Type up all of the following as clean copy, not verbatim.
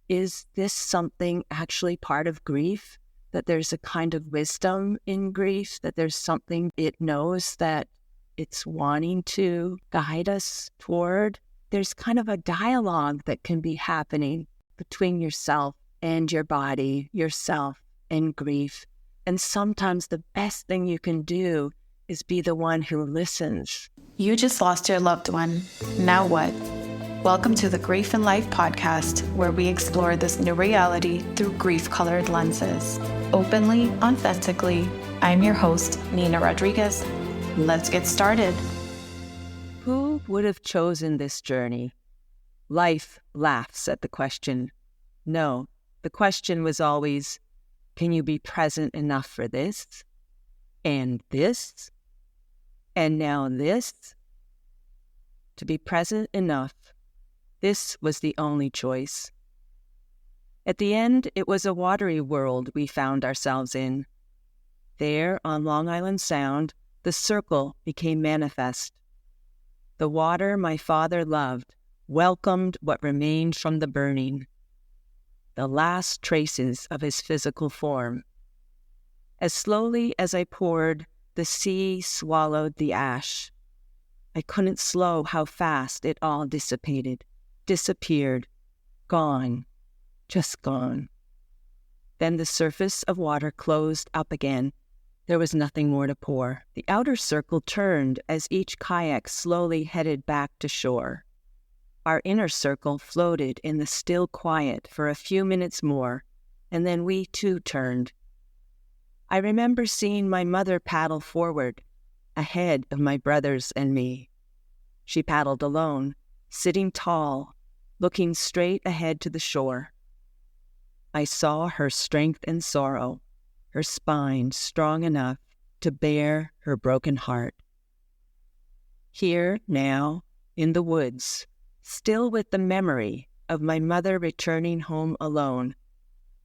is this something actually part of grief? That there's a kind of wisdom in grief, that there's something it knows that it's wanting to guide us toward? There's kind of a dialogue that can be happening between yourself and your body, yourself and grief. And sometimes the best thing you can do is be the one who listens. You just lost your loved one. Now what? Welcome to the Grief and Life podcast, where we explore this new reality through grief-colored lenses. Openly, authentically, I'm your host, Nina Rodriguez. Let's get started. Who would have chosen this journey? Life laughs at the question. No, the question was always, can you be present enough for this? And this? And now this? To be present enough, this was the only choice. At the end, it was a watery world we found ourselves in. There, on Long Island Sound, the circle became manifest. The water my father loved welcomed what remained from the burning, the last traces of his physical form. As slowly as I poured, the sea swallowed the ash. I couldn't slow how fast it all dissipated, disappeared, gone, just gone. Then the surface of water closed up again. There was nothing more to pour. The outer circle turned as each kayak slowly headed back to shore. Our inner circle floated in the still quiet for a few minutes more, and then we too turned. I remember seeing my mother paddle forward, ahead of my brothers and me. She paddled alone, sitting tall, looking straight ahead to the shore. I saw her strength and sorrow, her spine strong enough to bear her broken heart. Here now, in the woods, still with the memory of my mother returning home alone,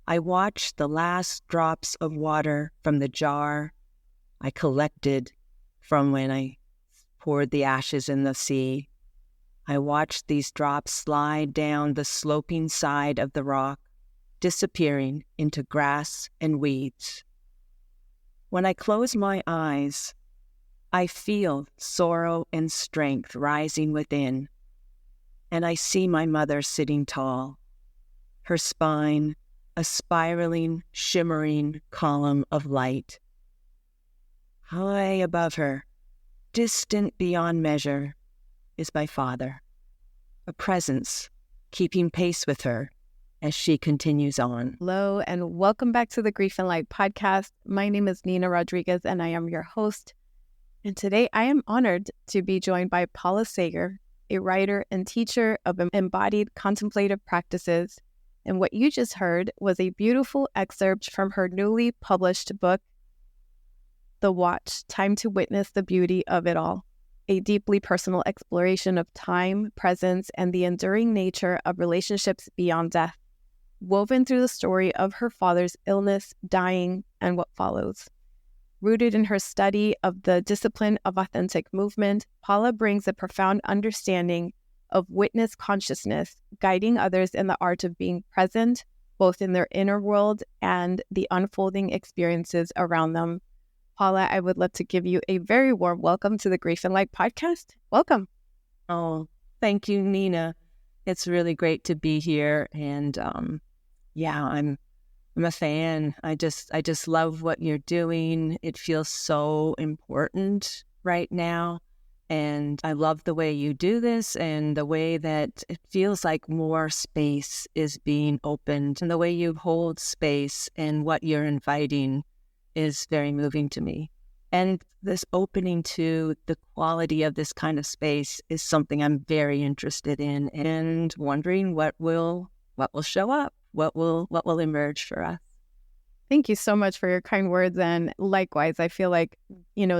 I watched the last drops of water from the jar I collected from when I poured the ashes in the sea. I watched these drops slide down the sloping side of the rock, disappearing into grass and weeds. When I close my eyes, I feel sorrow and strength rising within, and I see my mother sitting tall, her spine a spiraling, shimmering column of light. High above her, distant beyond measure, is my father, a presence keeping pace with her as she continues on. Hello, and welcome back to the Grief and Life podcast. My name is Nina Rodriguez, and I am your host. And today I am honored to be joined by Paula Sager, a writer and teacher of embodied contemplative practices. And what you just heard was a beautiful excerpt from her newly published book, The Watch, Time to Witness the Beauty of It All, a deeply personal exploration of time, presence, and the enduring nature of relationships beyond death, woven through the story of her father's illness, dying, and what follows. Rooted in her study of the discipline of authentic movement, Paula brings a profound understanding of witness consciousness, guiding others in the art of being present, both in their inner world and the unfolding experiences around them. Paula, I would love to give you a very warm welcome to the Grief and Life podcast. Welcome. Oh, thank you, Nina. It's really great to be here, and I'm a fan. I just love what you're doing. It feels so important right now. And I love the way you do this and the way that it feels like more space is being opened, and the way you hold space and what you're inviting is very moving to me. And this opening to the quality of this kind of space is something I'm very interested in, and wondering what will show up, what will emerge for us. Thank you so much for your kind words. And likewise, I feel like,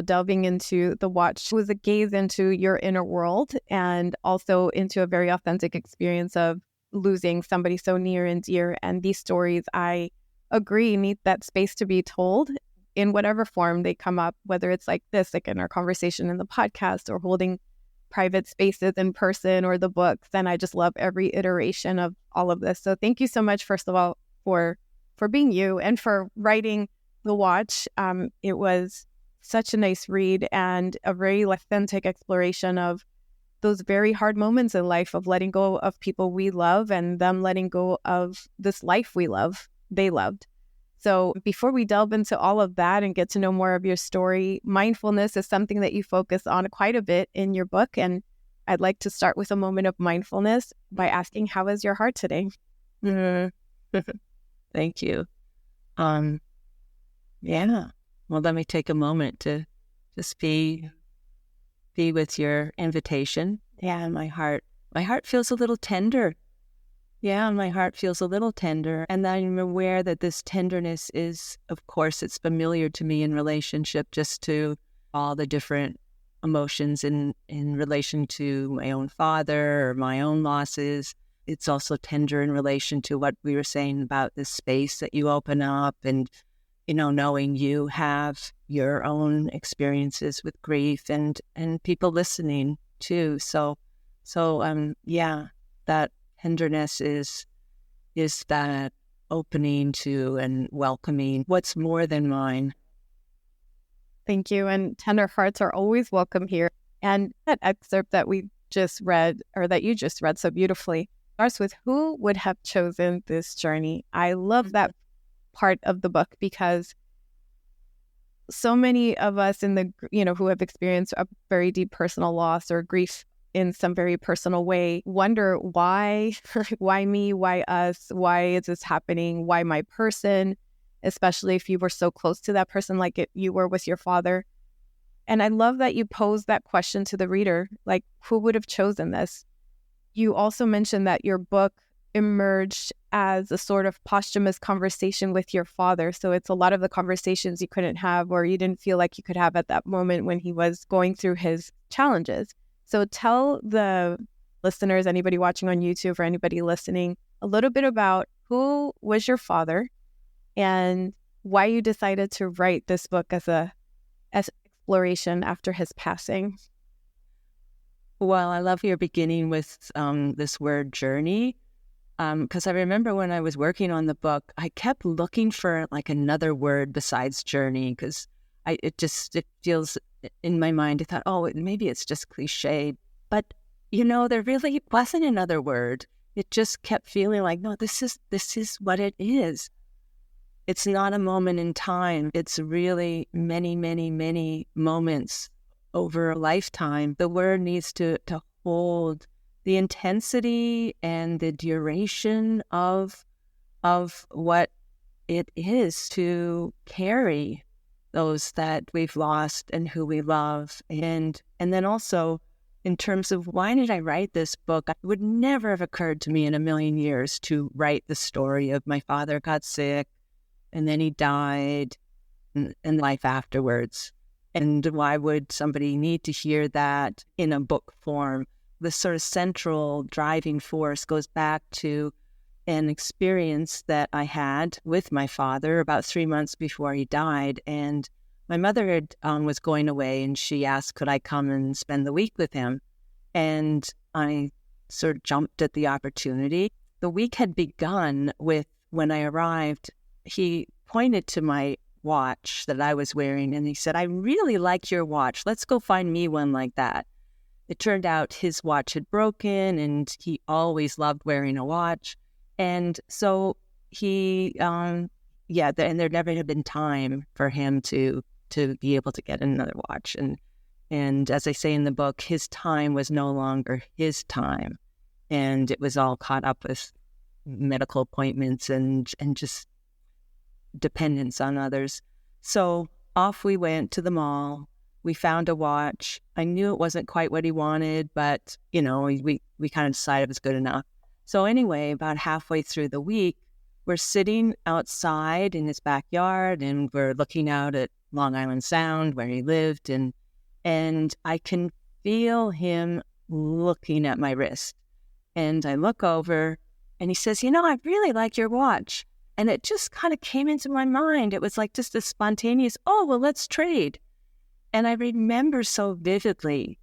delving into The Watch was a gaze into your inner world, and also into a very authentic experience of losing somebody so near and dear. And these stories, I agree, need that space to be told in whatever form they come up, whether it's like this, like in our conversation in the podcast, or holding private spaces in person or the books. And I just love every iteration of all of this. So thank you so much, first of all, for being you and for writing The Watch. It was such a nice read and a very authentic exploration of those very hard moments in life of letting go of people we love and them letting go of this life they loved. So before we delve into all of that and get to know more of your story, mindfulness is something that you focus on quite a bit in your book. And I'd like to start with a moment of mindfulness by asking, how is your heart today? Thank you. Yeah. Well, let me take a moment to just be with your invitation. Yeah, my heart feels a little tender. Yeah, my heart feels a little tender. And I'm aware that this tenderness is, of course, it's familiar to me in relationship just to all the different emotions in relation to my own father or my own losses. It's also tender in relation to what we were saying about this space that you open up and, knowing you have your own experiences with grief and people listening too. So yeah, that tenderness is that opening to and welcoming what's more than mine. Thank you. And tender hearts are always welcome here. And that excerpt that we just read, or that you just read so beautifully, starts with, who would have chosen this journey? I love that part of the book because so many of us in the, who have experienced a very deep personal loss or grief in some very personal way, wonder why, why me, why us, why is this happening, why my person, especially if you were so close to that person like you were with your father. And I love that you pose that question to the reader, like, who would have chosen this? You also mentioned that your book emerged as a sort of posthumous conversation with your father. So it's a lot of the conversations you couldn't have or you didn't feel like you could have at that moment when he was going through his challenges. So tell the listeners, anybody watching on YouTube or anybody listening, a little bit about who was your father and why you decided to write this book as exploration after his passing. Well, I love your beginning with this word journey, because I remember when I was working on the book, I kept looking for like another word besides journey, because it feels in my mind, I thought, oh, maybe it's just cliche. But, there really wasn't another word. It just kept feeling like, no, this is what it is. It's not a moment in time. It's really many, many, many moments over a lifetime. The word needs to hold the intensity and the duration of what it is to carry those that we've lost and who we love. And then also in terms of why did I write this book, it would never have occurred to me in a million years to write the story of my father got sick and then he died and life afterwards. And why would somebody need to hear that in a book form? The sort of central driving force goes back to an experience that I had with my father about 3 months before he died. And my mother was going away and she asked, could I come and spend the week with him? And I sort of jumped at the opportunity. The week had begun with, when I arrived, he pointed to my watch that I was wearing and he said, I really like your watch. Let's go find me one like that. It turned out his watch had broken and he always loved wearing a watch. And so he, and there never had been time for him to be able to get another watch. And as I say in the book, his time was no longer his time. And it was all caught up with medical appointments and just dependence on others. So off we went to the mall. We found a watch. I knew it wasn't quite what he wanted, but, we kind of decided it was good enough. So anyway, about halfway through the week, we're sitting outside in his backyard and we're looking out at Long Island Sound where he lived. And I can feel him looking at my wrist. And I look over and he says, I really like your watch. And it just kind of came into my mind. It was like just a spontaneous, oh, well, let's trade. And I remember so vividly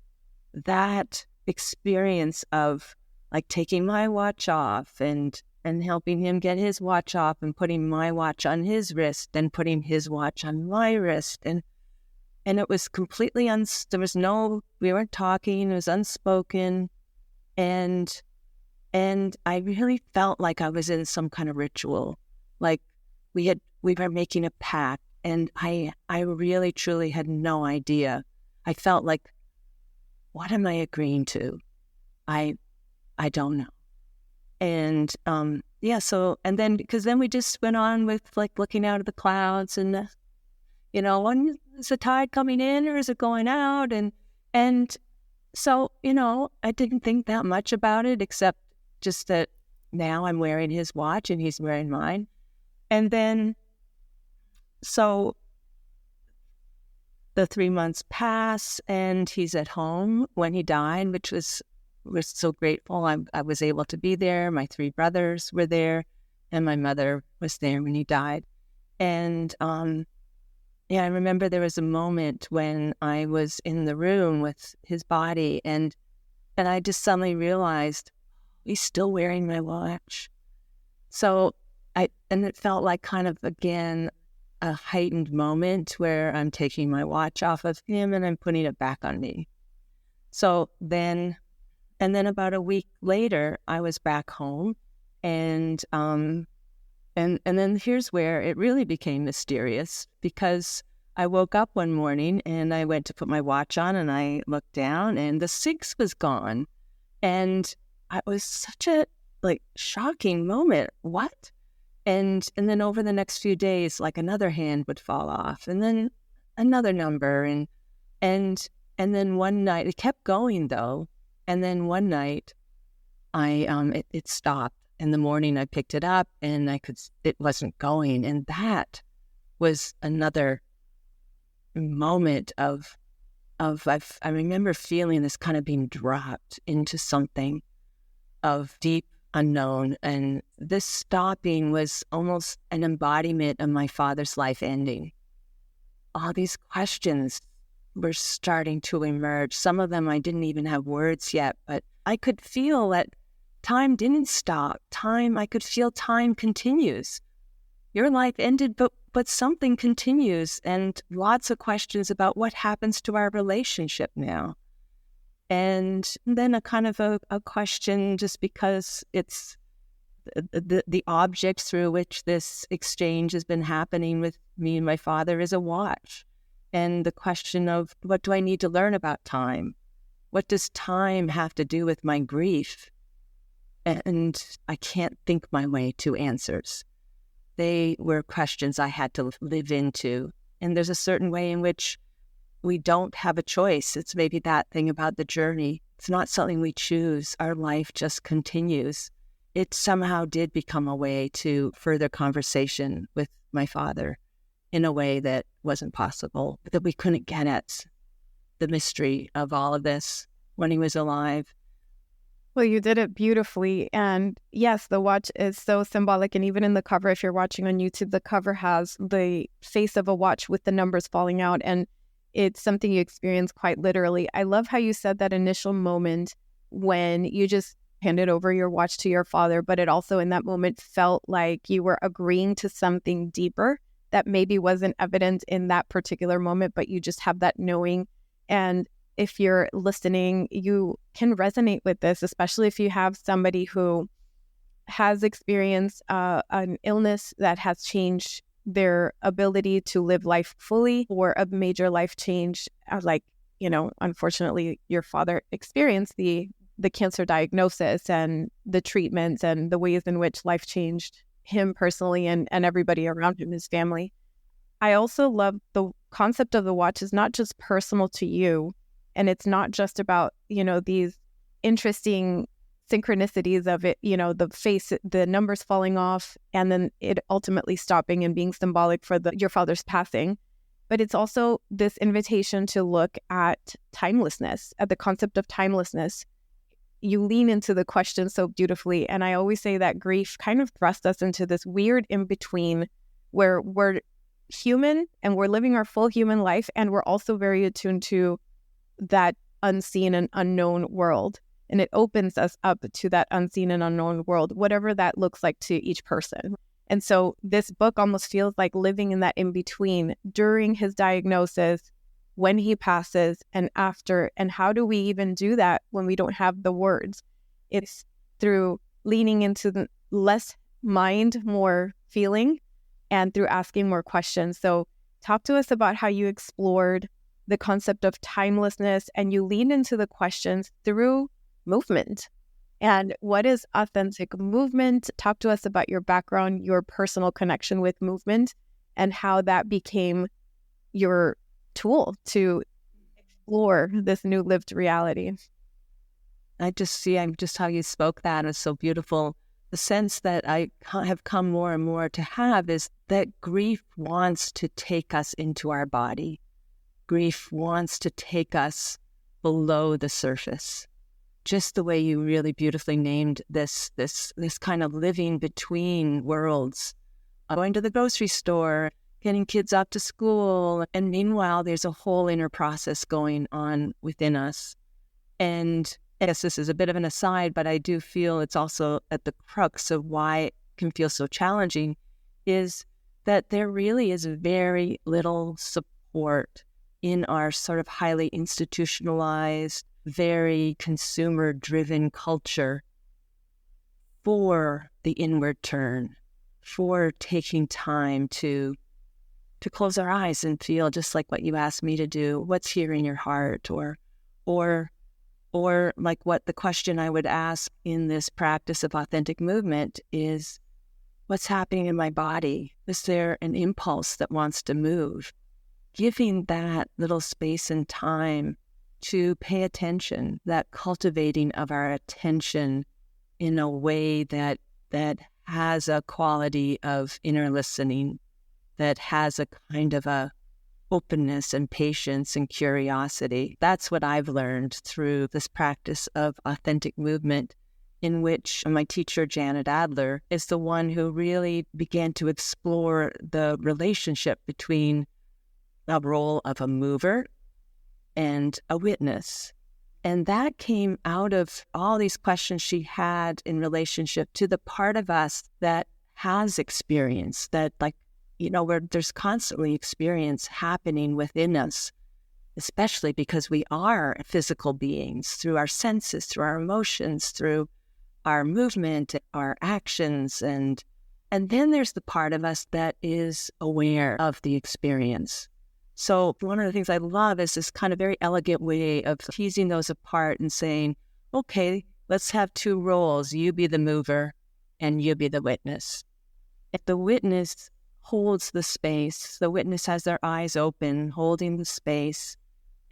that experience of like taking my watch off and helping him get his watch off and putting my watch on his wrist and putting his watch on my wrist. And it was completely, we weren't talking, it was unspoken. And I really felt like I was in some kind of ritual, like we were making a pact, and I really truly had no idea. I felt like, what am I agreeing to? I don't know. And so, and then, because then we just went on with like looking out of the clouds and, when is the tide coming in or is it going out? And so, I didn't think that much about it, except just that now I'm wearing his watch and he's wearing mine. And then, so the 3 months pass and he's at home when he died, which we're so grateful. I was able to be there. My 3 brothers were there and my mother was there when he died. And, I remember there was a moment when I was in the room with his body and I just suddenly realized he's still wearing my watch. So it felt like kind of, again, a heightened moment where I'm taking my watch off of him and I'm putting it back on me. So then about a week later, I was back home and then here's where it really became mysterious, because I woke up one morning and I went to put my watch on and I looked down and the 6 was gone. And it was such a shocking moment. What? And then over the next few days, like another hand would fall off and then another number. And then one night, it kept going though. And then one night it stopped. In the morning, I picked it up and it wasn't going. And that was another moment of I remember feeling this kind of being dropped into something of deep unknown. And this stopping was almost an embodiment of my father's life ending. All these questions were starting to emerge. Some of them I didn't even have words yet, but I could feel that time didn't stop. I could feel time continues. Your life ended, but something continues, and lots of questions about what happens to our relationship now. And then a kind of a question, just because it's the object through which this exchange has been happening with me and my father is a watch. And the question of, what do I need to learn about time? What does time have to do with my grief? And I can't think my way to answers. They were questions I had to live into. And there's a certain way in which we don't have a choice. It's maybe that thing about the journey. It's not something we choose. Our life just continues. It somehow did become a way to further conversation with my father in a way that wasn't possible, that we couldn't get at the mystery of all of this when he was alive. Well, you did it beautifully. And yes, the watch is so symbolic. And even in the cover, if you're watching on YouTube, the cover has the face of a watch with the numbers falling out. And it's something you experience quite literally. I love how you said that initial moment when you just handed over your watch to your father, but it also in that moment felt like you were agreeing to something deeper that maybe wasn't evident in that particular moment, but you just have that knowing. And if you're listening, you can resonate with this, especially if you have somebody who has experienced an illness that has changed their ability to live life fully, or a major life change, unfortunately, your father experienced the cancer diagnosis and the treatments and the ways in which life changed him personally and everybody around him, his family. I also love the concept of the watch is not just personal to you. And it's not just about, these interesting synchronicities of it, the face, the numbers falling off, and then it ultimately stopping and being symbolic for your father's passing. But it's also this invitation to look at timelessness, at the concept of timelessness. You lean into the question so beautifully. And I always say that grief kind of thrusts us into this weird in-between where we're human and we're living our full human life. And we're also very attuned to that unseen and unknown world. And it opens us up to that unseen and unknown world, whatever that looks like to each person. And so this book almost feels like living in that in-between during his diagnosis, when he passes, and after. And how do we even do that when we don't have the words? It's through leaning into the less mind, more feeling, and through asking more questions. So talk to us about how you explored the concept of timelessness and you leaned into the questions through movement. And what is authentic movement? Talk to us about your background, your personal connection with movement, and how that became your tool to explore this new lived reality. I'm just how you spoke that is so beautiful. The sense that I have come more and more to have is that grief wants to take us into our body. Grief wants to take us below the surface. Just the way you really beautifully named this kind of living between worlds, going to the grocery store, getting kids off to school, and meanwhile, there's a whole inner process going on within us. And I guess this is a bit of an aside, but I do feel it's also at the crux of why it can feel so challenging, is that there really is very little support in our sort of highly institutionalized, very consumer-driven culture for the inward turn, for taking time to close our eyes and feel just like what you asked me to do, what's here in your heart, or like what the question I would ask in this practice of authentic movement is, what's happening in my body? Is there an impulse that wants to move? Giving that little space and time to pay attention, that cultivating of our attention in a way that has a quality of inner listening, that has a kind of a openness and patience and curiosity. That's what I've learned through this practice of authentic movement, in which my teacher, Janet Adler, is the one who really began to explore the relationship between the role of a mover and a witness. And that came out of all these questions she had in relationship to the part of us that has experience, that where there's constantly experience happening within us, especially because we are physical beings through our senses, through our emotions, through our movement, our actions. And then there's the part of us that is aware of the experience. So one of the things I love is this kind of very elegant way of teasing those apart and saying, okay, let's have two roles. You be the mover and you be the witness. If the witness holds the space, the witness has their eyes open, holding the space,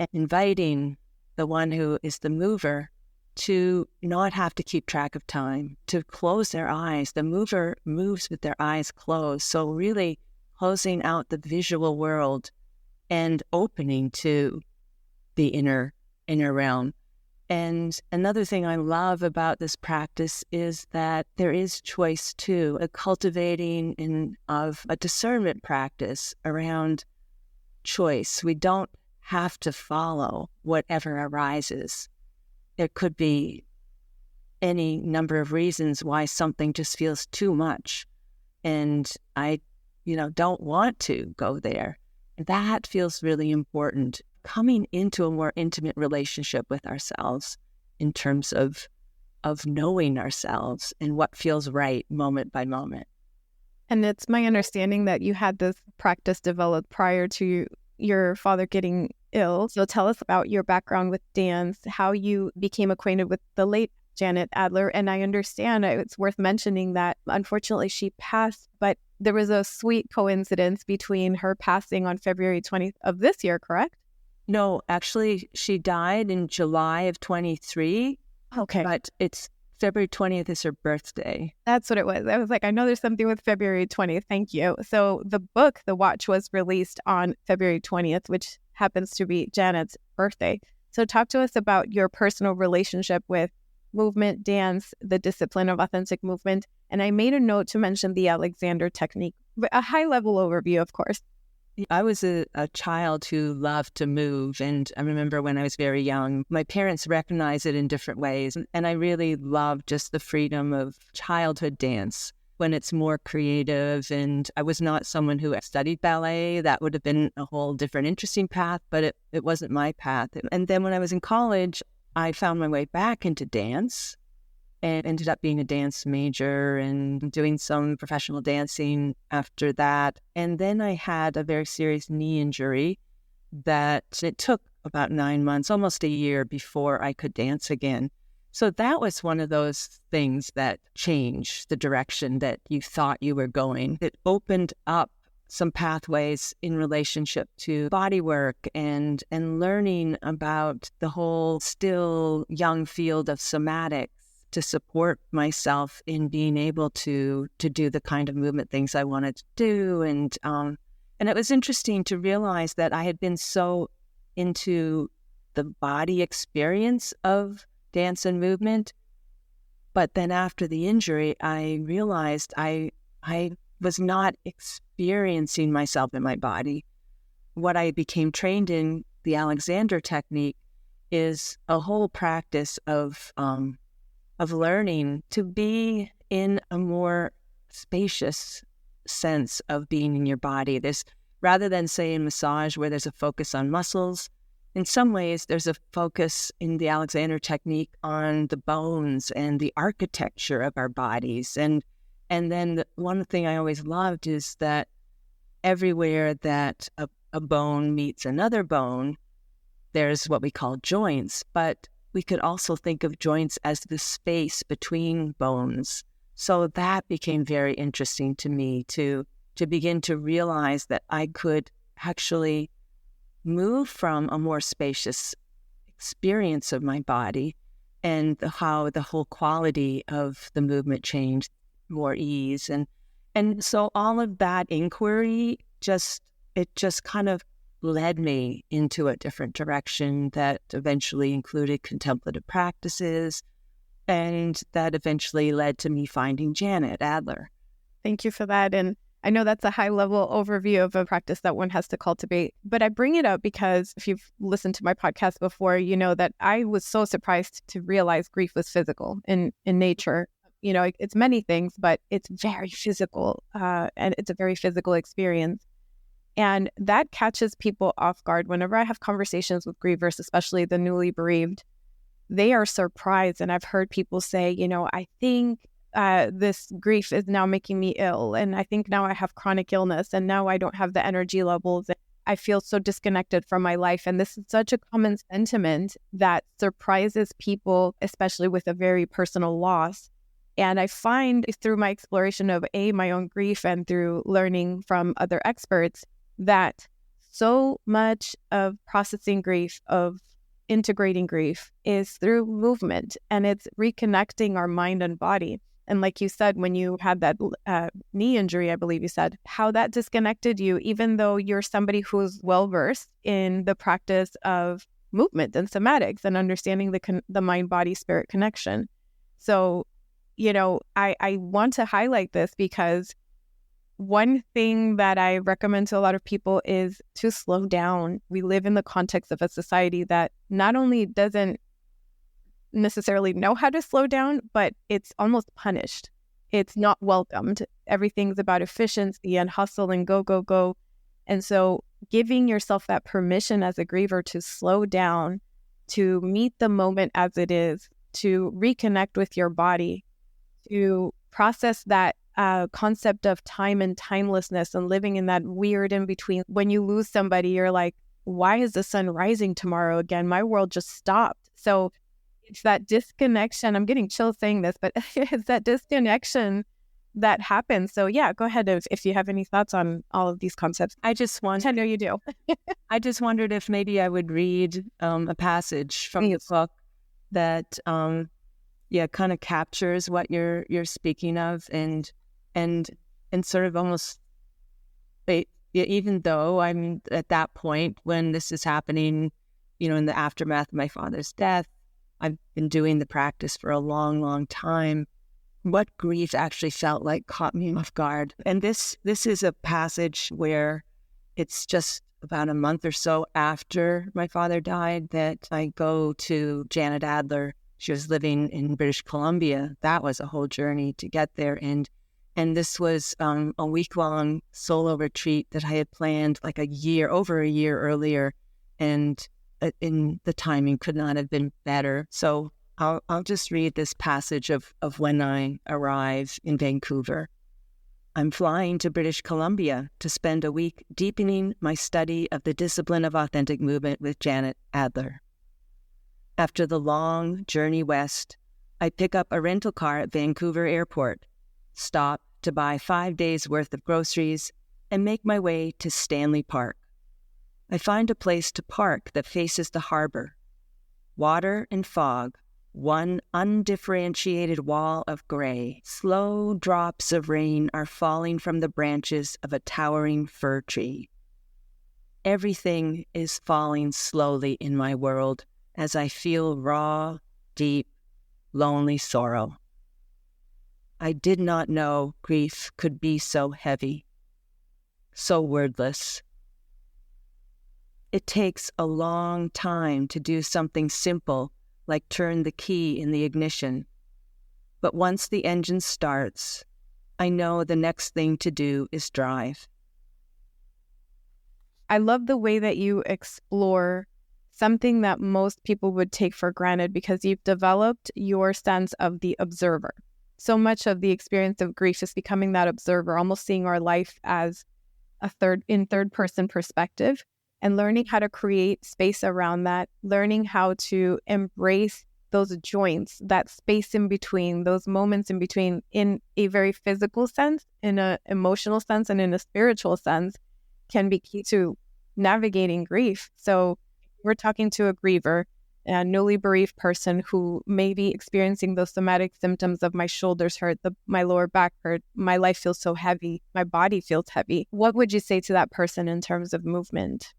and inviting the one who is the mover to not have to keep track of time, to close their eyes. The mover moves with their eyes closed. So really closing out the visual world and opening to the inner realm. And another thing I love about this practice is that there is choice too, a cultivating of a discernment practice around choice. We don't have to follow whatever arises. There could be any number of reasons why something just feels too much, and I, don't want to go there. That feels really important. Coming into a more intimate relationship with ourselves in terms of knowing ourselves and what feels right moment by moment. And it's my understanding that you had this practice developed prior to your father getting ill. So tell us about your background with dance, how you became acquainted with the late Janet Adler. And I understand it's worth mentioning that unfortunately she passed, but there was a sweet coincidence between her passing on February 20th of this year, correct? No, actually, she died in July of 23. Okay. But it's February 20th is her birthday. That's what it was. I was like, I know there's something with February 20th. Thank you. So the book, The Watch, was released on February 20th, which happens to be Janet's birthday. So talk to us about your personal relationship with movement, dance, the discipline of authentic movement. And I made a note to mention the Alexander technique, but a high-level overview, of course. I was a child who loved to move. And I remember when I was very young, my parents recognized it in different ways. And I really loved just the freedom of childhood dance when it's more creative. And I was not someone who studied ballet. That would have been a whole different interesting path, but it wasn't my path. And then when I was in college, I found my way back into dance and ended up being a dance major and doing some professional dancing after that. And then I had a very serious knee injury that it took about 9 months, almost a year before I could dance again. So that was one of those things that changed the direction that you thought you were going. It opened up some pathways in relationship to body work and learning about the whole still young field of somatics to support myself in being able to do the kind of movement things I wanted to do. And it was interesting to realize that I had been so into the body experience of dance and movement. But then after the injury, I realized I was not experiencing myself in my body. What I became trained in, the Alexander technique, is a whole practice of learning to be in a more spacious sense of being in your body. There's, rather than say in massage where there's a focus on muscles, in some ways there's a focus in the Alexander technique on the bones and the architecture of our bodies. And then one thing I always loved is that everywhere that a bone meets another bone, there's what we call joints, but we could also think of joints as the space between bones. So that became very interesting to me to begin to realize that I could actually move from a more spacious experience of my body and how the whole quality of the movement changed, more ease. And so all of that inquiry just kind of led me into a different direction that eventually included contemplative practices, and that eventually led to me finding Janet Adler. Thank you for that. And I know that's a high-level overview of a practice that one has to cultivate, but I bring it up because if you've listened to my podcast before, you know that I was so surprised to realize grief was physical in nature. You know, it's many things, but it's very physical, and it's a very physical experience. And that catches people off guard. Whenever I have conversations with grievers, especially the newly bereaved, they are surprised. And I've heard people say, you know, I think this grief is now making me ill. And I think now I have chronic illness and now I don't have the energy levels. I feel so disconnected from my life. And this is such a common sentiment that surprises people, especially with a very personal loss. And I find through my exploration of my own grief and through learning from other experts that so much of processing grief, of integrating grief, is through movement, and it's reconnecting our mind and body. And like you said, when you had that knee injury, I believe you said, how that disconnected you, even though you're somebody who's well-versed in the practice of movement and somatics and understanding the mind-body-spirit connection. So, you know, I want to highlight this because one thing that I recommend to a lot of people is to slow down. We live in the context of a society that not only doesn't necessarily know how to slow down, but it's almost punished. It's not welcomed. Everything's about efficiency and hustle and go, go, go. And so giving yourself that permission as a griever to slow down, to meet the moment as it is, to reconnect with your body, to process that concept of time and timelessness and living in that weird in between. When you lose somebody, you're like, why is the sun rising tomorrow again? My world just stopped. So it's that disconnection. I'm getting chills saying this, but it's that disconnection that happens. So yeah, go ahead if you have any thoughts on all of these concepts. I know you do. I just wondered if maybe I would read a passage from the book that kind of captures what you're speaking of, and sort of almost, even though I'm at that point when this is happening, you know, in the aftermath of my father's death, I've been doing the practice for a long, long time. What grief actually felt like caught me off guard. And this is a passage where it's just about a month or so after my father died that I go to Janet Adler. She was living in British Columbia. That was a whole journey to get there. And this was a week-long solo retreat that I had planned like over a year earlier. And in the timing could not have been better. So I'll just read this passage of when I arrive in Vancouver. I'm flying to British Columbia to spend a week deepening my study of the discipline of authentic movement with Janet Adler. After the long journey west, I pick up a rental car at Vancouver Airport, stop to buy 5 days' worth of groceries, and make my way to Stanley Park. I find a place to park that faces the harbor. Water and fog, one undifferentiated wall of gray. Slow drops of rain are falling from the branches of a towering fir tree. Everything is falling slowly in my world as I feel raw, deep, lonely sorrow. I did not know grief could be so heavy, so wordless. It takes a long time to do something simple like turn the key in the ignition. But once the engine starts, I know the next thing to do is drive. I love the way that you explore something that most people would take for granted because you've developed your sense of the observer. So much of the experience of grief is becoming that observer, almost seeing our life as third person perspective, and learning how to create space around that, learning how to embrace those joints, that space in between, those moments in between, in a very physical sense, in an emotional sense, and in a spiritual sense, can be key to navigating grief. So we're talking to a griever, a newly bereaved person who may be experiencing those somatic symptoms of my shoulders hurt, my lower back hurt, my life feels so heavy, my body feels heavy. What would you say to that person in terms of movement?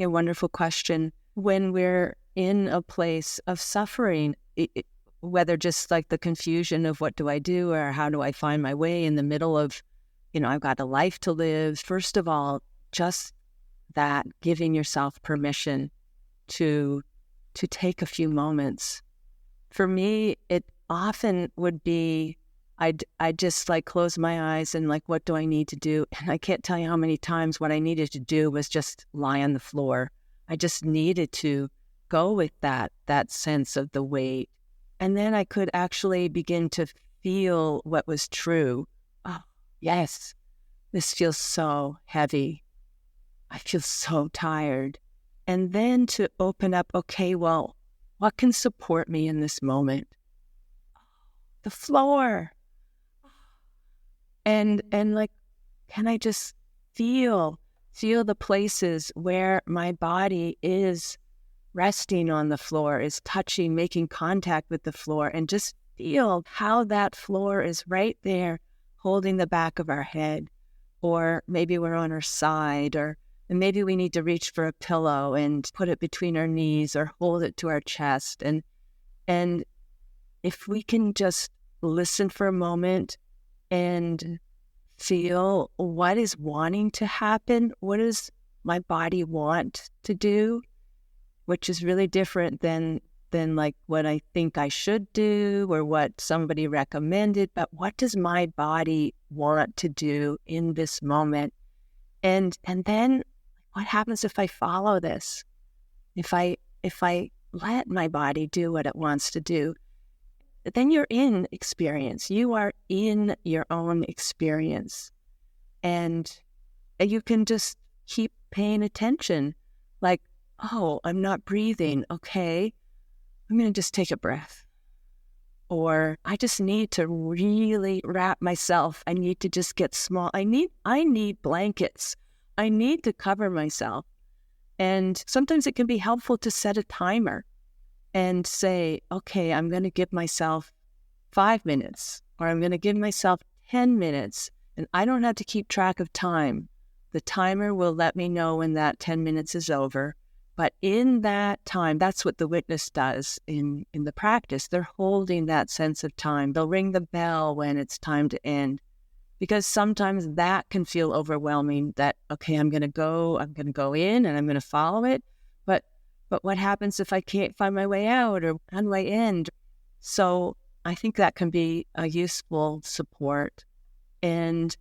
A wonderful question. When we're in a place of suffering, whether just like the confusion of what do I do or how do I find my way in the middle of, I've got a life to live. First of all, just that, giving yourself permission to take a few moments. For me, it often would be, I'd just like close my eyes and like, what do I need to do? And I can't tell you how many times what I needed to do was just lie on the floor. I just needed to go with that sense of the weight. And then I could actually begin to feel what was true. Oh, yes, this feels so heavy. I feel so tired. And then to open up, okay, well, what can support me in this moment? The floor. And like, can I just feel the places where my body is resting on the floor, is touching, making contact with the floor, and just feel how that floor is right there holding the back of our head, or maybe we're on our side, and maybe we need to reach for a pillow and put it between our knees or hold it to our chest. And if we can just listen for a moment and feel what is wanting to happen, what does my body want to do, which is really different than like what I think I should do or what somebody recommended, but what does my body want to do in this moment? And then what happens if I follow this? If I let my body do what it wants to do, then you're in experience. You are in your own experience. And you can just keep paying attention. Like, oh, I'm not breathing. Okay, I'm going to just take a breath. Or I just need to really wrap myself. I need to just get small. I need blankets. I need to cover myself. And sometimes it can be helpful to set a timer and say, okay, I'm going to give myself 5 minutes, or I'm going to give myself 10 minutes, and I don't have to keep track of time. The timer will let me know when that 10 minutes is over. But in that time, that's what the witness does in the practice. They're holding that sense of time. They'll ring the bell when it's time to end. because sometimes that can feel overwhelming, that, okay, I'm going to go in and I'm going to follow it. But what happens if I can't find my way out or on my end? So I think that can be a useful support. And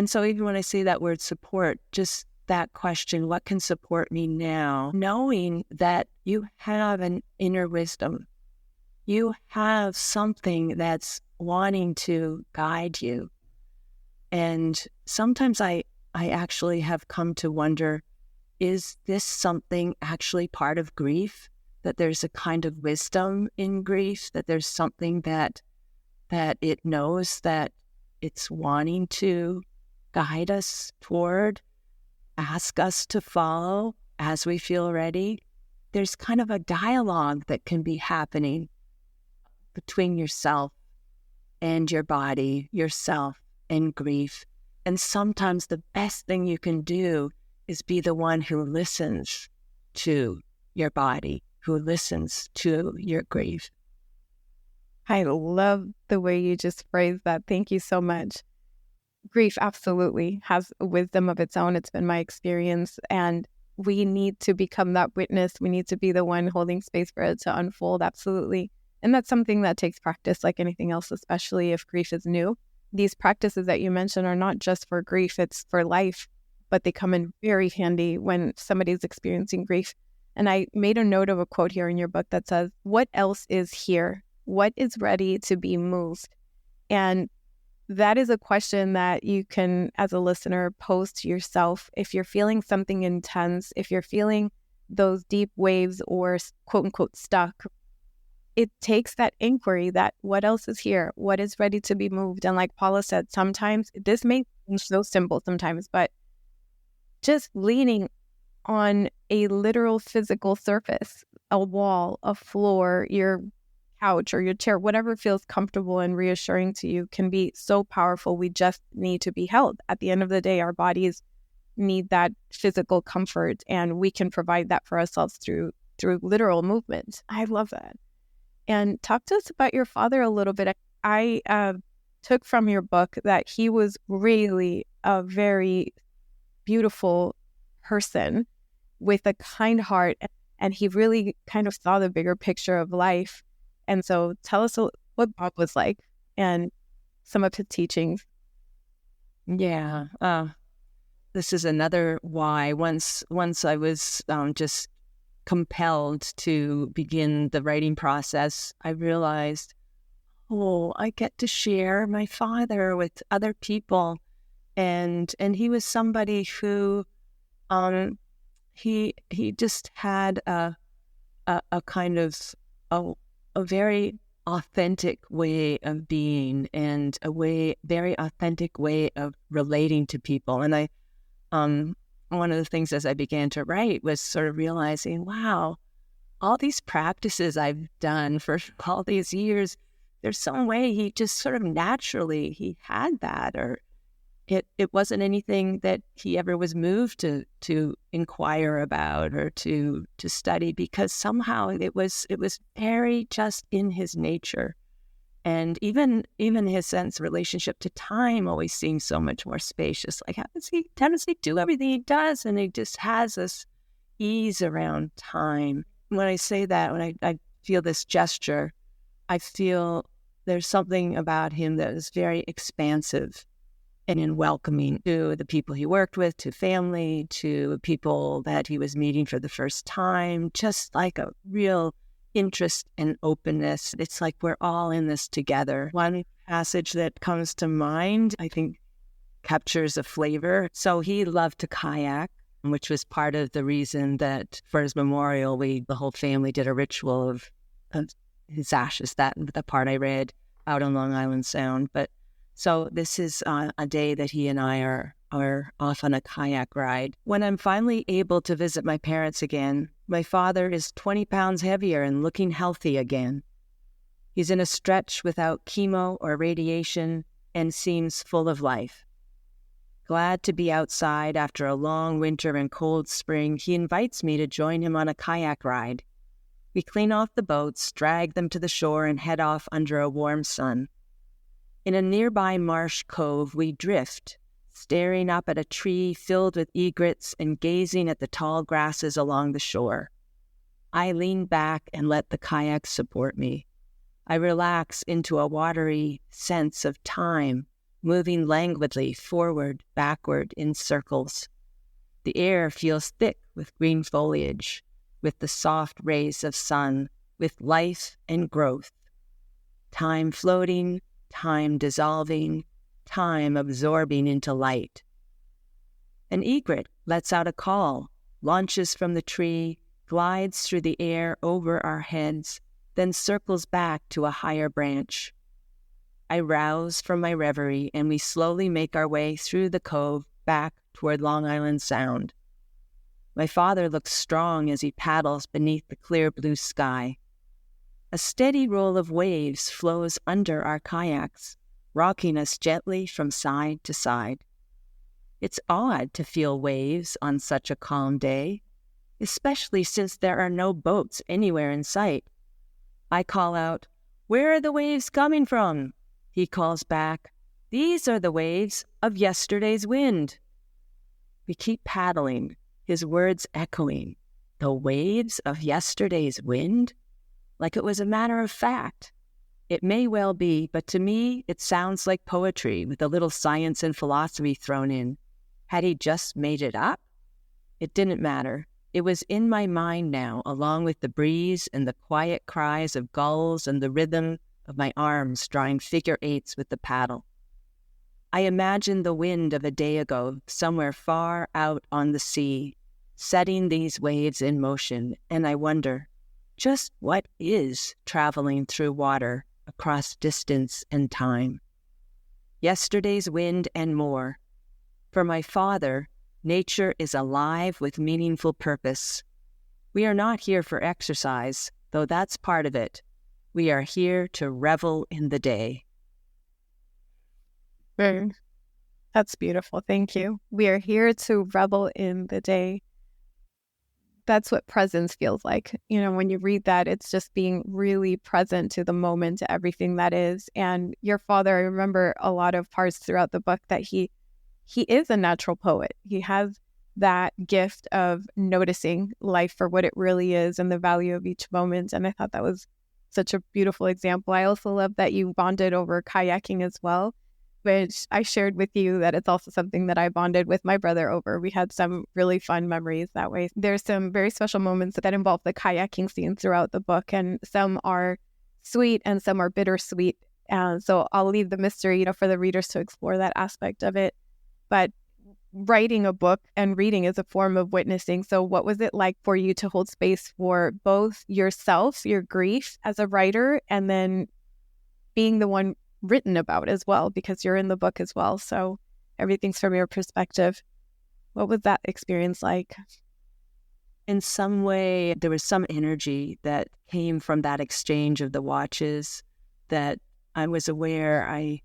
so even when I say that word support, just that question, what can support me now? Knowing that you have an inner wisdom. You have something that's wanting to guide you. And sometimes I actually have come to wonder, is this something actually part of grief? That there's a kind of wisdom in grief, that there's something that it knows that it's wanting to guide us toward, ask us to follow as we feel ready. There's kind of a dialogue that can be happening between yourself and your body, yourself and grief. And sometimes the best thing you can do is be the one who listens to your body, who listens to your grief. I love the way you just phrased that. Thank you so much. Grief absolutely has a wisdom of its own. It's been my experience. And we need to become that witness. We need to be the one holding space for it to unfold. Absolutely. And that's something that takes practice, like anything else, especially if grief is new. These practices that you mentioned are not just for grief, it's for life, but they come in very handy when somebody's experiencing grief. And I made a note of a quote here in your book that says, "What else is here? What is ready to be moved?" And that is a question that you can, as a listener, pose to yourself. If you're feeling something intense, if you're feeling those deep waves or quote unquote stuck, it takes that inquiry that what else is here? What is ready to be moved? And like Paula said, sometimes this may seem so simple sometimes, but just leaning on a literal physical surface, a wall, a floor, your couch or your chair, whatever feels comfortable and reassuring to you can be so powerful. We just need to be held. At the end of the day, our bodies need that physical comfort, and we can provide that for ourselves through literal movement. I love that. And talk to us about your father a little bit. I took from your book that he was really a very beautiful person with a kind heart, and he really kind of saw the bigger picture of life. And so tell us what Bob was like and some of his teachings. Yeah. This is another why. Once I was just compelled to begin the writing process, I realized, I get to share my father with other people. And he was somebody who he just had a kind of a very authentic way of being, and very authentic way of relating to people. And one of the things as I began to write was sort of realizing, wow, all these practices I've done for all these years, there's some way he just sort of naturally, he had that, or it wasn't anything that he ever was moved to inquire about or to study, because somehow it was very just in his nature. And even his sense of relationship to time always seems so much more spacious. Like, how does he do everything he does? And he just has this ease around time. When I say that, when I feel this gesture, I feel there's something about him that is very expansive and in welcoming to the people he worked with, to family, to people that he was meeting for the first time, just like a real interest and openness. It's like we're all in this together. One passage that comes to mind, I think, captures a flavor. So he loved to kayak, which was part of the reason that for his memorial, the whole family did a ritual of his ashes, that the part I read out on Long Island Sound. But so this is a day that he and I are off on a kayak ride. When I'm finally able to visit my parents again, my father is 20 pounds heavier and looking healthy again. He's in a stretch without chemo or radiation and seems full of life. Glad to be outside after a long winter and cold spring, he invites me to join him on a kayak ride. We clean off the boats, drag them to the shore, and head off under a warm sun. In a nearby marsh cove, we drift, staring up at a tree filled with egrets and gazing at the tall grasses along the shore. I lean back and let the kayak support me. I relax into a watery sense of time, moving languidly forward, backward in circles. The air feels thick with green foliage, with the soft rays of sun, with life and growth. Time floating, time dissolving, time absorbing into light. An egret lets out a call, launches from the tree, glides through the air over our heads, then circles back to a higher branch. I rouse from my reverie, and we slowly make our way through the cove back toward Long Island Sound. My father looks strong as he paddles beneath the clear blue sky. A steady roll of waves flows under our kayaks, rocking us gently from side to side. It's odd to feel waves on such a calm day, especially since there are no boats anywhere in sight. I call out, "Where are the waves coming from?" He calls back, "These are the waves of yesterday's wind." We keep paddling, his words echoing, "The waves of yesterday's wind?" Like it was a matter of fact. It may well be, but to me, it sounds like poetry with a little science and philosophy thrown in. Had he just made it up? It didn't matter. It was in my mind now, along with the breeze and the quiet cries of gulls and the rhythm of my arms drawing figure eights with the paddle. I imagined the wind of a day ago, somewhere far out on the sea, setting these waves in motion, and I wonder, just what is traveling through water across distance and time? Yesterday's wind and more. For my father, nature is alive with meaningful purpose. We are not here for exercise, though that's part of it. We are here to revel in the day. That's beautiful. Thank you. We are here to revel in the day. That's what presence feels like. You know, when you read that, it's just being really present to the moment, to everything that is. And your father, I remember a lot of parts throughout the book that he is a natural poet. He has that gift of noticing life for what it really is and the value of each moment. And I thought that was such a beautiful example. I also love that you bonded over kayaking as well, which I shared with you that it's also something that I bonded with my brother over. We had some really fun memories that way. There's some very special moments that involve the kayaking scene throughout the book, and some are sweet and some are bittersweet. And so I'll leave the mystery, for the readers to explore that aspect of it. But writing a book and reading is a form of witnessing. So what was it like for you to hold space for both yourself, your grief as a writer, and then being the one written about as well, because you're in the book as well. So everything's from your perspective. What was that experience like? In some way, there was some energy that came from that exchange of the watches that I was aware I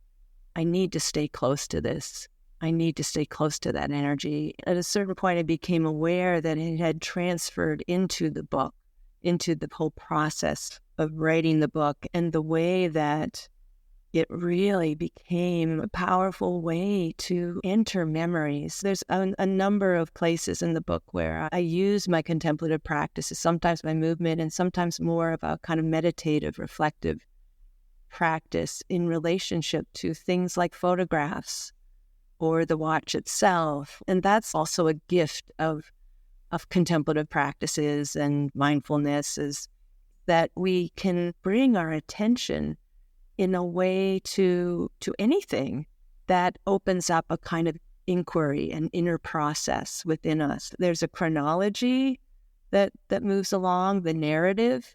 need to stay close to this. I need to stay close to that energy. At a certain point, I became aware that it had transferred into the book, into the whole process of writing the book, and the way that it really became a powerful way to enter memories. There's a number of places in the book where I use my contemplative practices, sometimes my movement, and sometimes more of a kind of meditative, reflective practice in relationship to things like photographs or the watch itself. And that's also a gift of contemplative practices and mindfulness, is that we can bring our attention in a way to anything that opens up a kind of inquiry, an inner process within us. There's a chronology that moves along, the narrative.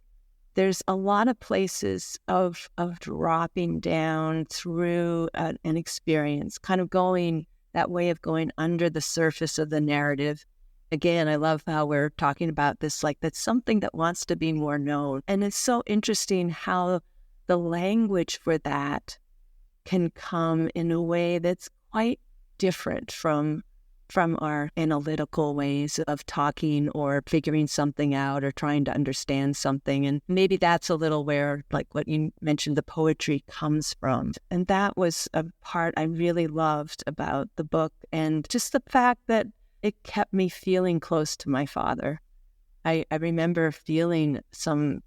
There's a lot of places of dropping down through an experience, kind of going that way of going under the surface of the narrative. Again, I love how we're talking about this, like that's something that wants to be more known. And it's so interesting how the language for that can come in a way that's quite different from from our analytical ways of talking or figuring something out or trying to understand something. And maybe that's a little where, like what you mentioned, the poetry comes from. And that was a part I really loved about the book, and just the fact that it kept me feeling close to my father. I remember feeling some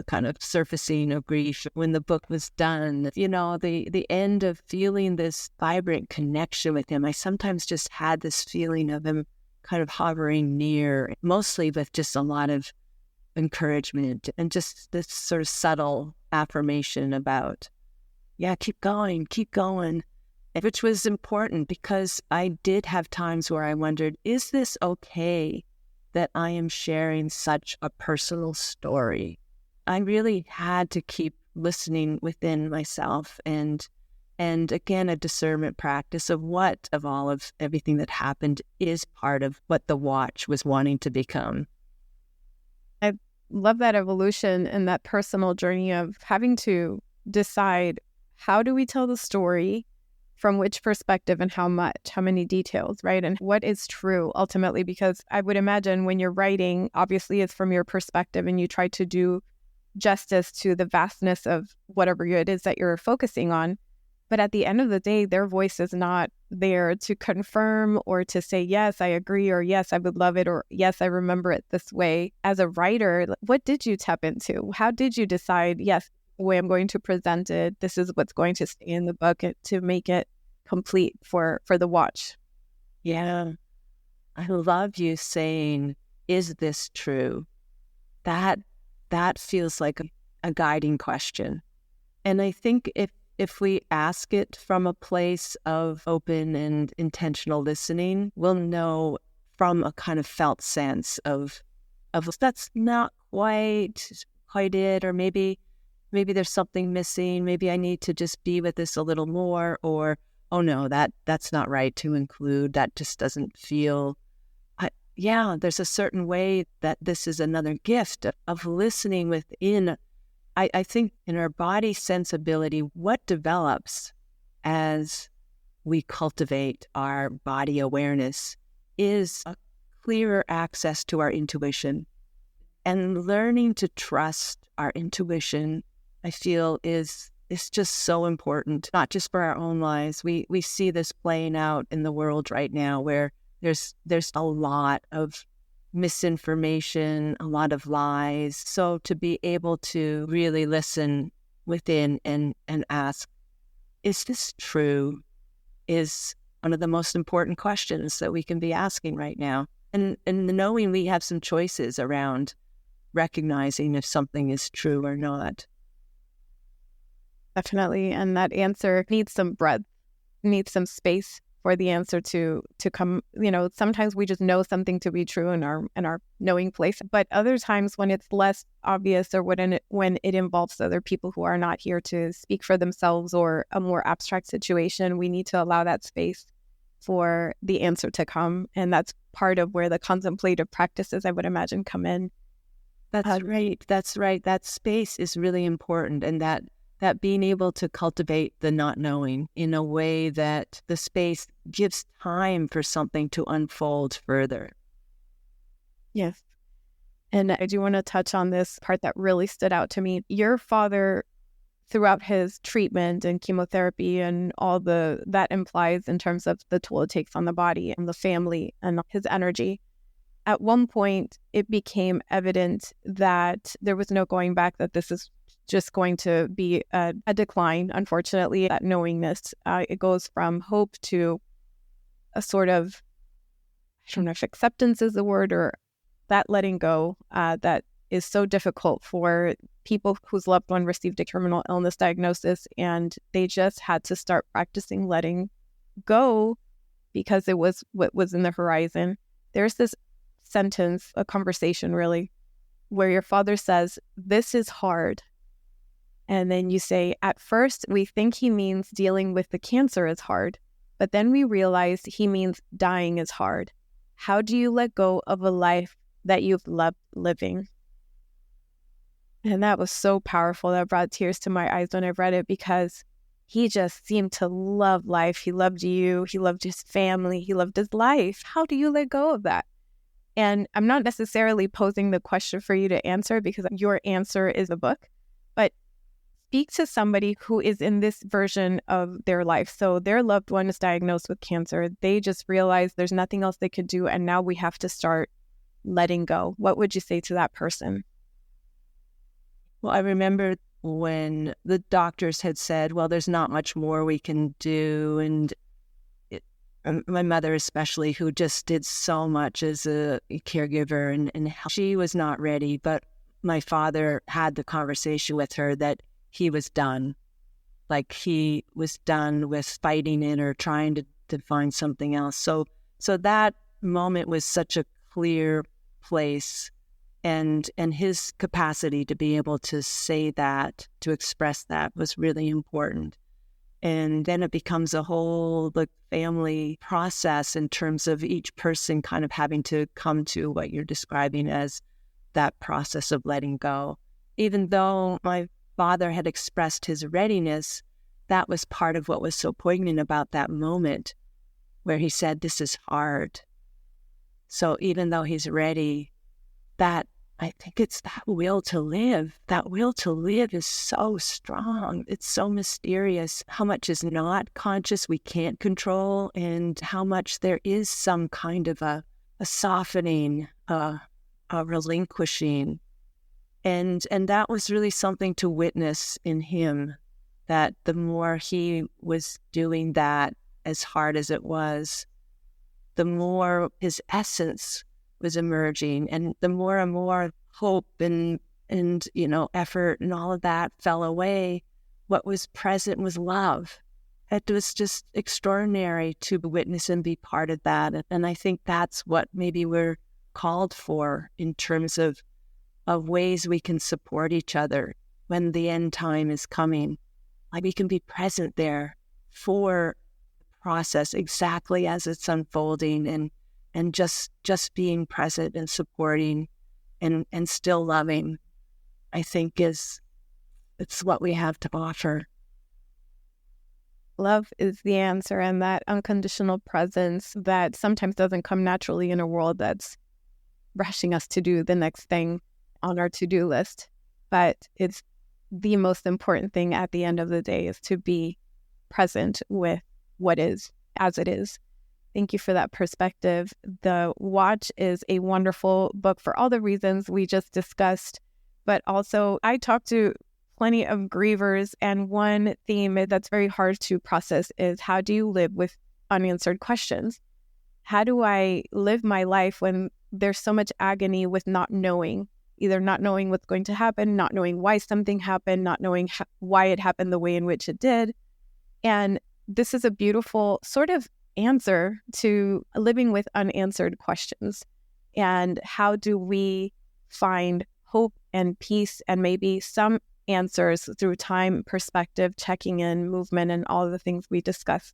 kind of surfacing of grief when the book was done. You know, the end of feeling this vibrant connection with him. I sometimes just had this feeling of him kind of hovering near, mostly with just a lot of encouragement and just this sort of subtle affirmation about, yeah, keep going, which was important because I did have times where I wondered, is this okay that I am sharing such a personal story? I really had to keep listening within myself and again, a discernment practice of what of everything that happened is part of what the watch was wanting to become. I love that evolution and that personal journey of having to decide, how do we tell the story, from which perspective, and how many details, right? And what is true ultimately, because I would imagine when you're writing, obviously it's from your perspective and you try to do justice to the vastness of whatever it is that you're focusing on. But at the end of the day, their voice is not there to confirm or to say, yes, I agree, or yes, I would love it, or yes, I remember it this way. As a writer, what did you tap into? How did you decide, yes, the way I'm going to present it, this is what's going to stay in the book to make it complete for the watch? Yeah. I love you saying, is this true? That feels like a guiding question. And I think if we ask it from a place of open and intentional listening, we'll know from a kind of felt sense of that's not quite it, or maybe there's something missing. Maybe I need to just be with this a little more, or, oh no, that's not right to include. That just doesn't feel... Yeah, there's a certain way that this is another gift of listening within. I think in our body sensibility, what develops as we cultivate our body awareness is a clearer access to our intuition. And learning to trust our intuition, I feel, is just so important, not just for our own lives. We see this playing out in the world right now, where there's a lot of misinformation, a lot of lies. So to be able to really listen within and ask, is this true, is one of the most important questions that we can be asking right now. And knowing we have some choices around recognizing if something is true or not. Definitely. And that answer needs some breadth, needs some space for the answer to come. You know, sometimes we just know something to be true in our knowing place, but other times when it's less obvious, or when it involves other people who are not here to speak for themselves, or a more abstract situation, we need to allow that space for the answer to come. And that's part of where the contemplative practices, I would imagine, come in. That's right. That space is really important, and that being able to cultivate the not knowing in a way that the space gives time for something to unfold further. Yes. And I do want to touch on this part that really stood out to me. Your father, throughout his treatment and chemotherapy and all that implies in terms of the toll it takes on the body and the family and his energy, at one point it became evident that there was no going back, that this is just going to be a decline, unfortunately. That knowingness, it goes from hope to a sort of, I don't know if acceptance is the word, or that letting go that is so difficult for people whose loved one received a terminal illness diagnosis, and they just had to start practicing letting go because it was what was in the horizon. There's this sentence, a conversation really, where your father says, "This is hard." And then you say, at first, we think he means dealing with the cancer is hard, but then we realize he means dying is hard. How do you let go of a life that you've loved living? And that was so powerful. That brought tears to my eyes when I read it, because he just seemed to love life. He loved you. He loved his family. He loved his life. How do you let go of that? And I'm not necessarily posing the question for you to answer because your answer is a book, but speak to somebody who is in this version of their life. So their loved one is diagnosed with cancer. They just realize there's nothing else they could do. And now we have to start letting go. What would you say to that person? Well, I remember when the doctors had said, well, there's not much more we can do. And my mother especially, who just did so much as a caregiver, and she was not ready. But my father had the conversation with her that he was done. Like he was done with fighting it or trying to find something else. So that moment was such a clear place. And his capacity to be able to say that, to express that, was really important. And then it becomes a whole family process in terms of each person kind of having to come to what you're describing as that process of letting go. Even though my father had expressed his readiness, that was part of what was so poignant about that moment where he said, this is hard. So even though he's ready, that I think it's that will to live. That will to live is so strong. It's so mysterious. How much is not conscious we can't control, and how much there is some kind of a softening, a relinquishing. And that was really something to witness in him, that the more he was doing that, as hard as it was, the more his essence was emerging, and the more and more hope and effort and all of that fell away. What was present was love. It was just extraordinary to witness and be part of that. And I think that's what maybe we're called for in terms of ways we can support each other when the end time is coming. Like we can be present there for the process exactly as it's unfolding, and just being present and supporting and still loving, I think it's what we have to offer. Love is the answer, and that unconditional presence that sometimes doesn't come naturally in a world that's rushing us to do the next thing on our to-do list. But it's the most important thing at the end of the day, is to be present with what is as it is. Thank you for that perspective. The Watch is a wonderful book for all the reasons we just discussed, but also I talk to plenty of grievers, and one theme that's very hard to process is, how do you live with unanswered questions? How do I live my life when there's so much agony with not knowing, either not knowing what's going to happen, not knowing why something happened, not knowing why it happened the way in which it did. And this is a beautiful sort of answer to living with unanswered questions. And how do we find hope and peace and maybe some answers through time, perspective, checking in, movement, and all of the things we discussed.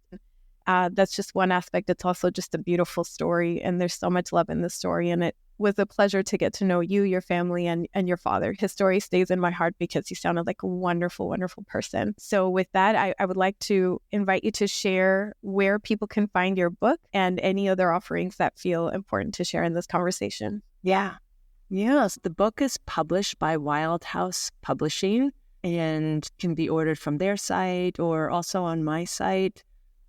That's just one aspect. It's also just a beautiful story, and there's so much love in the story. And it was a pleasure to get to know you, your family, and your father. His story stays in my heart because he sounded like a wonderful, wonderful person. So with that, I would like to invite you to share where people can find your book and any other offerings that feel important to share in this conversation. Yes, the book is published by Wild House Publishing and can be ordered from their site or also on my site,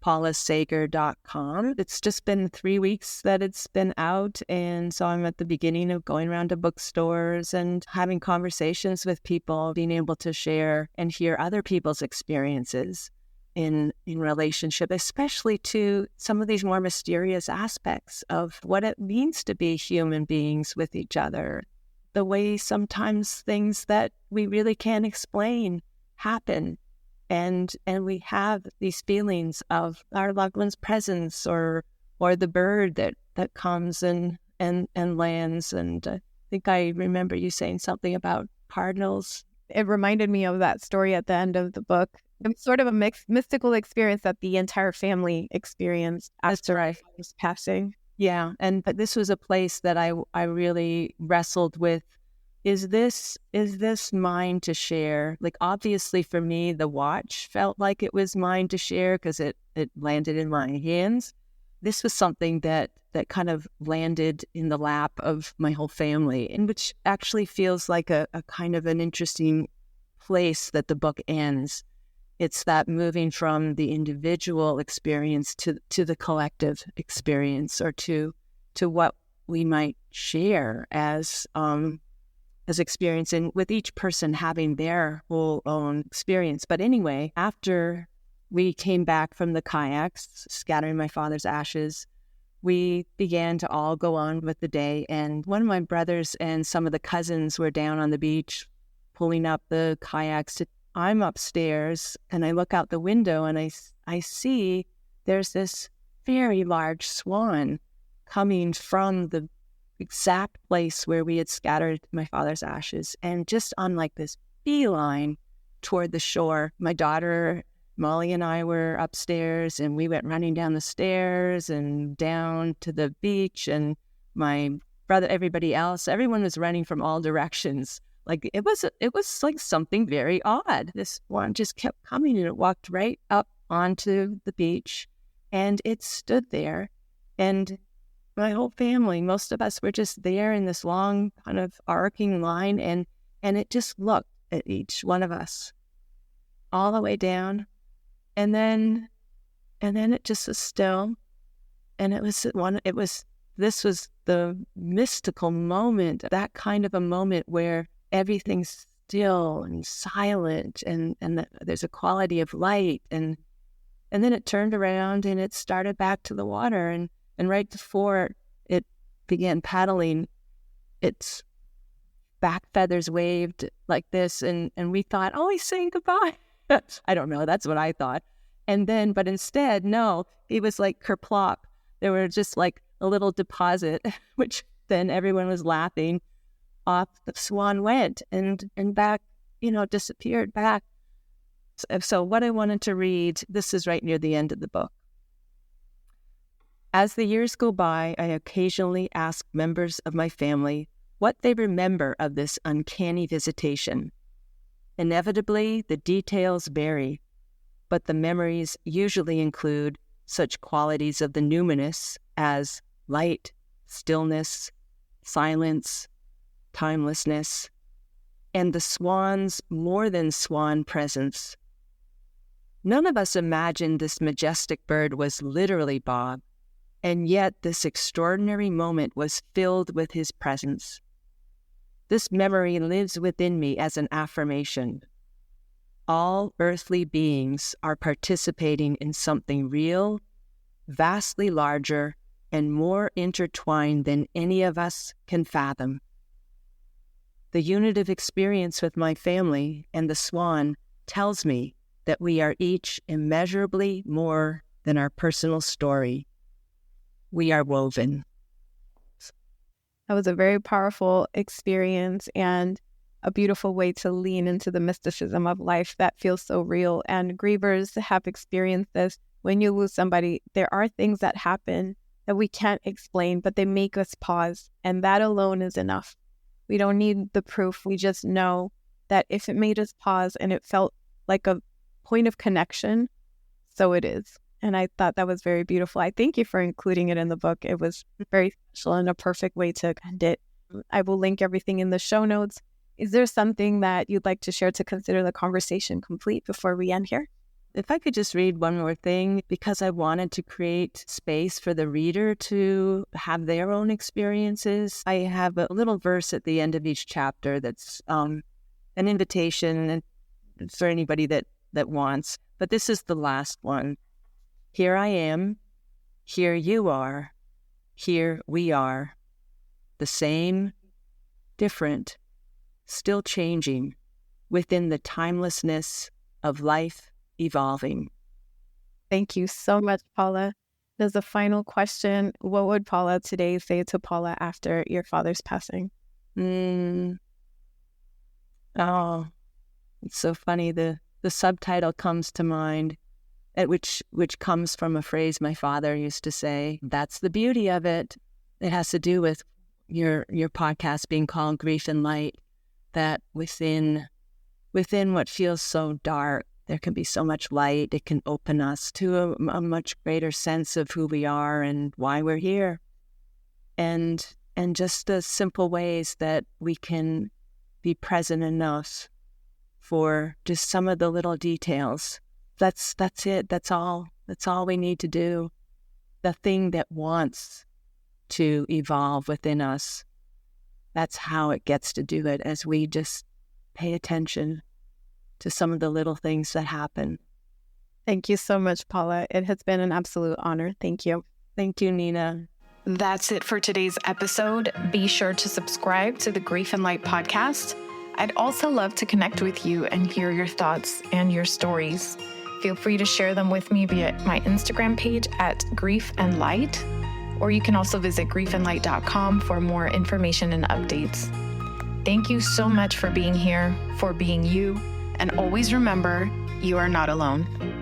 paulasager.com. It's just been 3 weeks that it's been out, and so I'm at the beginning of going around to bookstores and having conversations with people, being able to share and hear other people's experiences in relationship, especially to some of these more mysterious aspects of what it means to be human beings with each other. The way sometimes things that we really can't explain happen. And we have these feelings of our loved one's presence or the bird that comes and lands. And I think I remember you saying something about cardinals. It reminded me of that story at the end of the book. It's sort of a mystical experience that the entire family experienced after I was passing. Yeah, but this was a place that I really wrestled with, is this mine to share? Like, obviously for me, the watch felt like it was mine to share because it landed in my hands. This was something that kind of landed in the lap of my whole family, and which actually feels like a kind of an interesting place that the book ends. It's that moving from the individual experience to the collective experience, or to what we might share as experience, and with each person having their whole own experience. But anyway, after we came back from the kayaks, scattering my father's ashes, we began to all go on with the day. And one of my brothers and some of the cousins were down on the beach pulling up the kayaks. I'm upstairs, and I look out the window, and I see there's this very large swan coming from the exact place where we had scattered my father's ashes, and just on like this beeline toward the shore. My daughter Molly and I were upstairs, and we went running down the stairs and down to the beach, and my brother, everyone was running from all directions. Like it was like something very odd. This one just kept coming, and it walked right up onto the beach, and it stood there, and my whole family, most of us were just there in this long kind of arcing line, and it just looked at each one of us all the way down, and then it just was still, and this was the mystical moment, that kind of a moment where everything's still and silent, and there's a quality of light, and then it turned around and it started back to the water, and right before it began paddling, its back feathers waved like this, and we thought, oh, he's saying goodbye. I don't know, that's what I thought. But instead, no, he was like kerplop. There were just like a little deposit, which then everyone was laughing. Off the swan went and back, disappeared back. So what I wanted to read, this is right near the end of the book. As the years go by, I occasionally ask members of my family what they remember of this uncanny visitation. Inevitably, the details vary, but the memories usually include such qualities of the numinous as light, stillness, silence, timelessness, and the swan's more than swan presence. None of us imagined this majestic bird was literally Bob, and yet this extraordinary moment was filled with his presence. This memory lives within me as an affirmation. All earthly beings are participating in something real, vastly larger, and more intertwined than any of us can fathom. The unit of experience with my family and the swan tells me that we are each immeasurably more than our personal story. We are woven. That was a very powerful experience and a beautiful way to lean into the mysticism of life that feels so real. And grievers have experienced this. When you lose somebody, there are things that happen that we can't explain, but they make us pause. And that alone is enough. We don't need the proof. We just know that if it made us pause and it felt like a point of connection, so it is. And I thought that was very beautiful. I thank you for including it in the book. It was very special and a perfect way to end it. I will link everything in the show notes. Is there something that you'd like to share to consider the conversation complete before we end here? If I could just read one more thing, because I wanted to create space for the reader to have their own experiences. I have a little verse at the end of each chapter that's an invitation for anybody that wants. But this is the last one. Here I am, here you are, here we are. The same, different, still changing, within the timelessness of life evolving. Thank you so much, Paula. There's a final question. What would Paula today say to Paula after your father's passing? Oh, it's so funny. The subtitle comes to mind, which comes from a phrase my father used to say. That's the beauty of it. It has to do with your podcast being called Grief and Light. that within what feels so dark, there can be so much light. It can open us to a much greater sense of who we are and why we're here. And just the simple ways that we can be present enough for just some of the little details. That's it. That's all we need to do. The thing that wants to evolve within us, that's how it gets to do it, as we just pay attention to some of the little things that happen. Thank you so much, Paula. It has been an absolute honor. Thank you. Thank you, Nina. That's it for today's episode. Be sure to subscribe to the Grief and Light podcast. I'd also love to connect with you and hear your thoughts and your stories. Feel free to share them with me via my Instagram page at Grief and Light, or you can also visit griefandlight.com for more information and updates. Thank you so much for being here, for being you, and always remember, you are not alone.